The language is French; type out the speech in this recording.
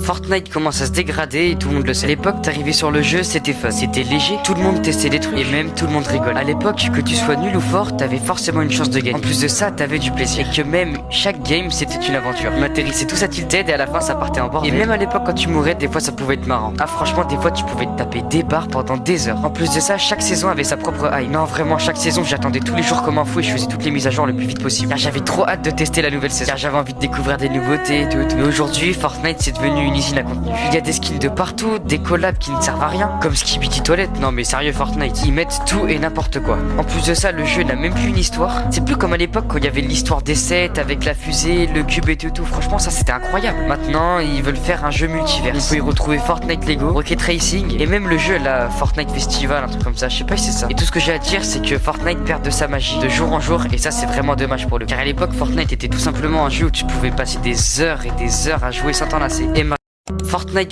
Fortnite commence à se dégrader et tout le monde le sait. À l'époque, t'arrivais sur le jeu, c'était fun, c'était léger, tout le monde testait des trucs et même tout le monde rigole. À l'époque, que tu sois nul ou fort, t'avais forcément une chance de gagner. En plus de ça, t'avais du plaisir. Et que même chaque game, c'était une aventure. On atterrissait tous à Tilted et à la fin, ça partait en bordel. Et même à l'époque, quand tu mourais, des fois, ça pouvait être marrant. Ah, franchement, des fois, tu pouvais te taper des barres pendant des heures. En plus de ça, chaque saison avait sa propre hype. Non, vraiment, chaque saison, j'attendais tous les jours comme un fou et je faisais toutes les mises à jour le plus vite possible. Car j'avais trop hâte de tester la nouvelle saison. Car j'avais envie de découvrir des nouveautés et tout. Mais aujourd'hui, Fortnite, c'est devenu une usine à contenu. Il y a des skins de partout, des collabs qui ne servent à rien, comme Skibidi Toilette. Non, mais sérieux, Fortnite, ils mettent tout et n'importe quoi. En plus de ça, le jeu n'a même plus une histoire. C'est plus comme à l'époque quand il y avait l'histoire des sets avec la fusée, le cube et tout. Franchement, ça c'était incroyable. Maintenant, ils veulent faire un jeu multivers. On peut y retrouver Fortnite Lego, Rocket Racing et même le jeu là, Fortnite Festival, un truc comme ça. Je sais pas si c'est ça. Et tout ce que j'ai à dire, c'est que Fortnite perd de sa magie de jour en jour et ça c'est vraiment dommage pour le. Car à l'époque, Fortnite était tout simplement un jeu où tu pouvais passer des heures et des heures à jouer sans t'en lasser. Et Fortnite